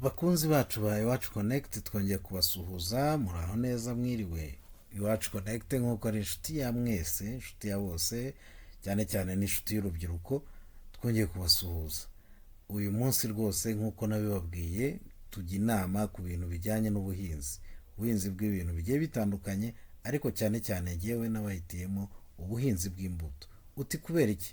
Bakunzi bacu ba Iwacu Connect twongeye kubasuhuza muraho neza mwiriwe. Iwacu Connect nk'uko ari inshuti ya mwese, inshuti ya bose, cyane cyane n'inshuti y'urubyiruko, twongeye kubasuhuza. Uyu munsi rwose nk'uko nabibabwiye tujya inama ku bintu bijyanye n'ubuhinzi. Ubuhinzi bw'ibintu bigiye bitandukanye ariko cyane cyane jyewe n'abahitiyemo ubuhinzi bw'imbuto. Uti kubera iki?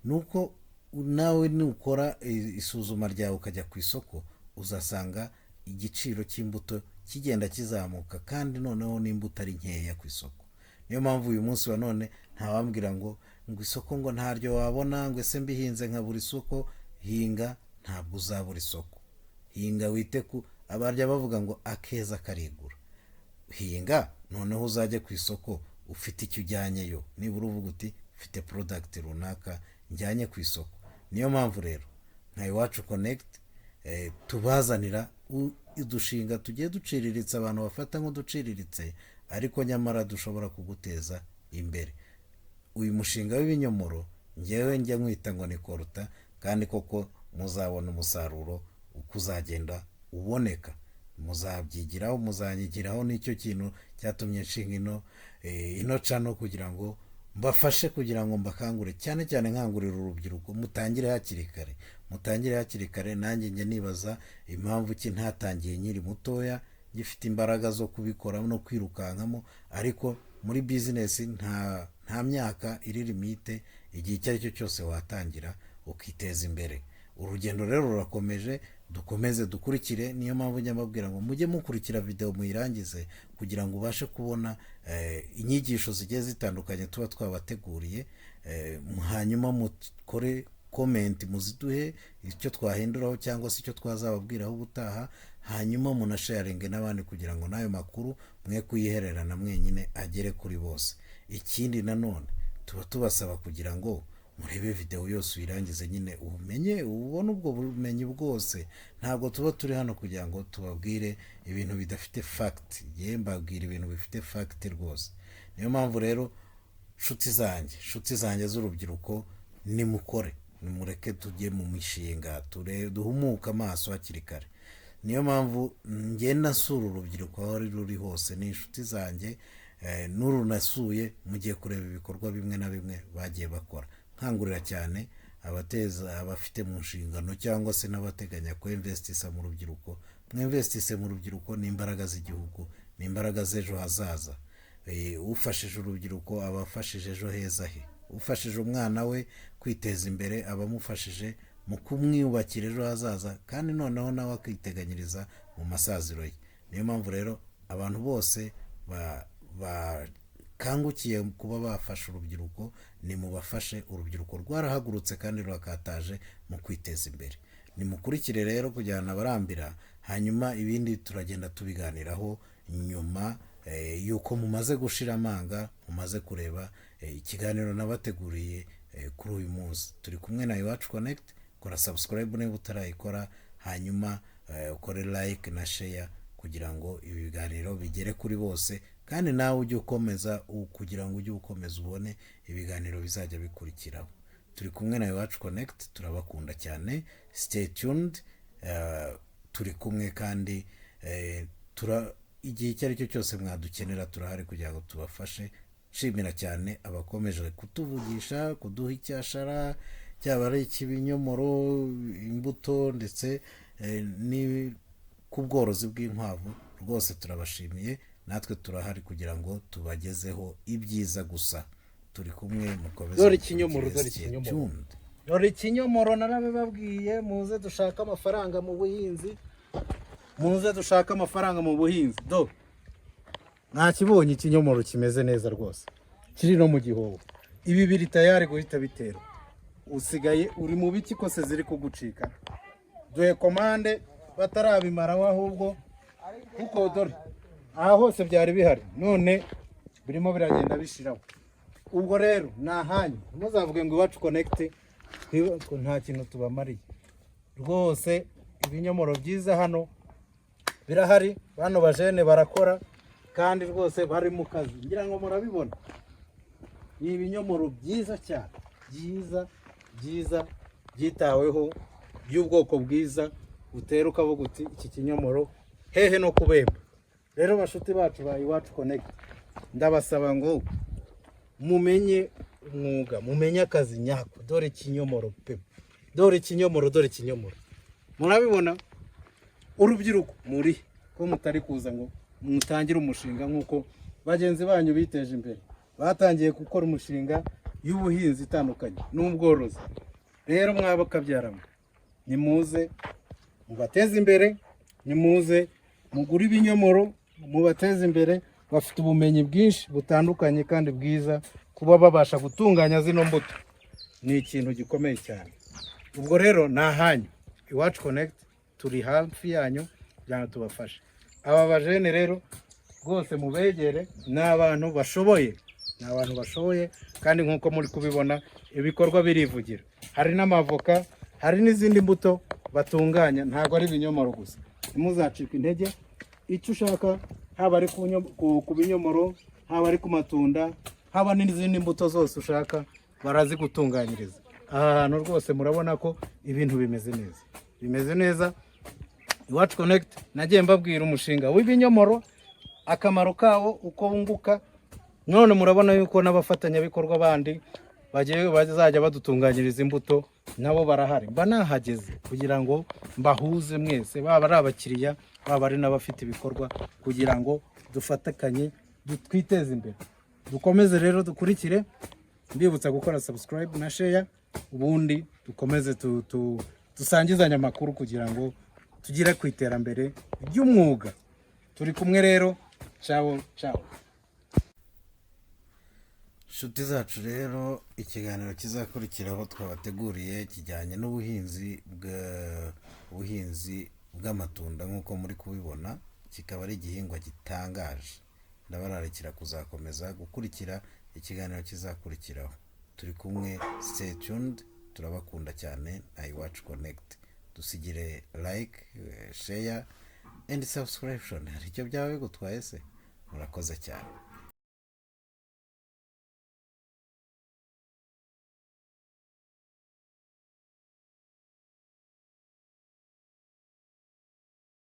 Nuko nawe nukora isuzuma ryawe ukajya ku isoko uzasanga igiciro cy'imbuto kigenda kizamuka kandi noneho n'imbuto ari nkeya ku isoko. Niyo mpamvu uyu munsi wa none ntawambwira ngo isoko ngo ntaryo wabona, ngo ese mbihinze nkabura isoko. Hinga ntabwo uzabura isoko. Hinga wite ku abarya bavuga ngo akeza karigura. Hinga noneho uzajye ku isoko ufite icyo ujyanyeyo. Nibura uvuga uti ufite product runaka njyanye ku isoko. Niyo mpamvu rero nka Iwacu Connect tubazanira udushinga tugiye duciriritse abantu bafata nk'uduciriritse ariko nyamara dushobora kuguteza imbere. Uyu mushinga w'ibinyomoro njyewe njya nkwita ngo ni koruta, kandi koko muzabona umusaruro uko uzagenda uboneka. Muzabyigiraho, muzanyigiraho. Nicyo kintu cyatumye nshinga ino cano kugira ngo mbafashe, kugira ngo mbakangure, cyane cyane nkangurira urubyiruko mutangire hakiri kare. Mutangire hakiri kare. Nanjye njye nibaza impamvu ki ntatangiye nkiri mutoya gifite imbaraga zo kubikora no kwirukankamo, ariko muri business nta myaka iri limite. Igihe icyo ari cyo cyose watangira ukiteza imbere. Urugendo rero rurakomeje, dukomeze dukurikire. Niyo mpamvu njya mbabwira ngo mujye mukurikira video muyirangize kugira ngo ubashe kubona inyigisho zigiye zitandukanye tuba twabateguriye. Hanyuma mukore comment, muziduhe icyo twahinduraho cyangwa se icyo twazababwiraho ubutaha. Hanyuma munasharinge n'abandi kugira ngo n'ayo makuru mwe kuyihererana mwenyine agere kuri bose. Ikindi nanone tuba tubasaba kugira ngo murebe video yose uyirangize, nyine ubumenye, ubone ubwo bumenyi bwose. Ntabwo tuba turi hano kugira ngo tubabwire ibintu bidafite fact. Mbabwira ibintu bifite fact rwose. Niyo mpamvu rero nshuti zanjye z'urubyiruko, nimukore, nimureke tujye mu mishinga, duhumuke amaso hakiri kare. Niyo mpamvu ngenda nsura urubyiruko aho ruri hose. Ni inshuti zanjye, n'urunasuye mugiye kureba ibikorwa bimwe na bimwe bagiye bakora. Nkangurira cyane abafite mu nshingano cyangwa se n'abateganya ko investisa mu rubyiruko. Mwinvestise mu rubyiruko, ni imbaraga z'igihugu, ni imbaraga z'ejo hazaza. Ufashije urubyiruko aba afashije ejo heza he. Ufashije umwana we kwiteza imbere aba amufashije mu kumwiyubakira ejo hazaza, kandi noneho nawe akiteganyiriza mu masaziro ye. Niyo mpamvu rero abantu bose bakangukiye kuba bafasha urubyiruko, ni mubafashe. Urubyiruko rwarahagurutse kandi rurakataje mu kwiteza imbere. Nimukurikire rero kujyana abarambira, hanyuma ibindi turagenda tubiganiraho nyuma yuko mumaze gushira amanga, mumaze kureba ikiganiro nabateguriye kuri uyu munsi. Turi kumwe na Iwacu Connect. Kora subscribe niba utarayikora, hanyuma ukore like na share kugira ngo ibi biganiro bigere kuri bose, kandi nawe ujye ukomeza kugira ngo ujye ukomeza ubone ibiganiro bizajya bikurikiraho. Turi kumwe na Iwacu Connect, turabakunda cyane. Stay tuned. Turi kumwe kandi igihe icyo ari cyo cyose mwadukenera turahari kugira ngo tubafashe. Nshimira cyane abakomeje kutuvugisha, kuduha icyashara, cyaba ari ikibinyomoro, imbuto, ndetse ni ku bworozi bw'inkwavu. Rwose turabashimiye. Natwe turahari kugira ngo tubagezeho ibyiza gusa. Turi kumwe, mukomeze. Dore ikinyomoro narabibabwiye. Muze dushaka amafaranga mu buhinzi. Nakibonye ikinyomoro kimeze neza rwose, kiri no mu gihoho. Ibi biri tayari guhita bitera. Usigaye uri mu biti kose ziri kugucika. Duhe komande batarabimaraho, ahubwo kuko dore aha hose byari bihari, none birimo biragenda bishiraho. Ubwo rero nahanyu muzavuge ngo Iwacu Connect nta kintu tubamariye. Rwose ibinyomoro byiza hano birahari. Bano bajene barakora kandi rwose bari mu kazi. Ngira ngo murabibona, ni ibinyomoro byiza cyane, byiza byitaweho, by'ubwoko bwiza. utera ukavuga uti iki kinyomoro hehe no kubemba. Rero bashuti bacu ba Iwacu Connect, ndabasaba ngo mumenye umwuga, mumenye akazi nyako. Dore ikinyomoro pe, dore ikinyomoro, dore ikinyomoro. Murabibona urubyiruko muri ko mutari kuza ngo mutangire umushinga nk'uko bagenzi banyu biteje imbere, batangiye gukora umushinga y'ubuhinzi itandukanye n'ubworozi. Rero mwaba kabyaramo, nimuze mubateze imbere, nimuze mugure ibinyomoro mubateze imbere. Bafite ubumenyi bwinshi butandukanye kandi bwiza, kuba babasha gutunganya zino mbuto ni ikintu gikomeye cyane. Ubwo rero ni ahanyu. Iwacu Connect turi hafi yanyu kugira ngo tubafashe. Aba bajene rero rwose mubegere, ni abantu bashoboye, ni abantu bashoboye kandi nk'uko muri kubibona ibikorwa birivugira. Hari n'amavoka, hari n'izindi mbuto batunganya, ntabwo ari ibinyomoro gusa. Ntimuzacike intege, icyo ushaka haba ari ku binyomoro, haba ari ku matunda, haba n'izindi mbuto zose ushaka barazigutunganyiriza. Aha hantu rwose murabona ko ibintu bimeze neza, bimeze neza. Iwacu Connect nagiye mbabwira umushinga w'ibinyomoro, akamaro kawo, uko wunguka. None murabona yuko n'abafatanyabikorwa bandi bazajya badutunganyiriza imbuto nabo barahari. Mba nahageze kugira ngo mbahuze mwese, baba ari abakiriya, baba ari n'abafite ibikorwa, kugira ngo dufatakanye twiteze imbere. Dukomeze rero dukurikire, mbibutsa gukora subscribe na share, ubundi dukomeze dusangizanye amakuru kugira ngo tugire ku iterambere ry'umwuga. Turi kumwe rero, ciao ciao. Inshuti zacu rero, ikiganiro kizakurikiraho twabateguriye kijyanye n'ubuhinzi bw'amatunda nk'uko muri kubibona, kikaba ari igihingwa gitangaje. Ndabararikira kuzakomeza gukurikira ikiganiro kizakurikiraho. Turi kumwe, stay tuned, turabakunda cyane na Iwacu Connect. Dusigire like, share and subscription. Hari icyo byaba bigutwaye se? Murakoze cyane.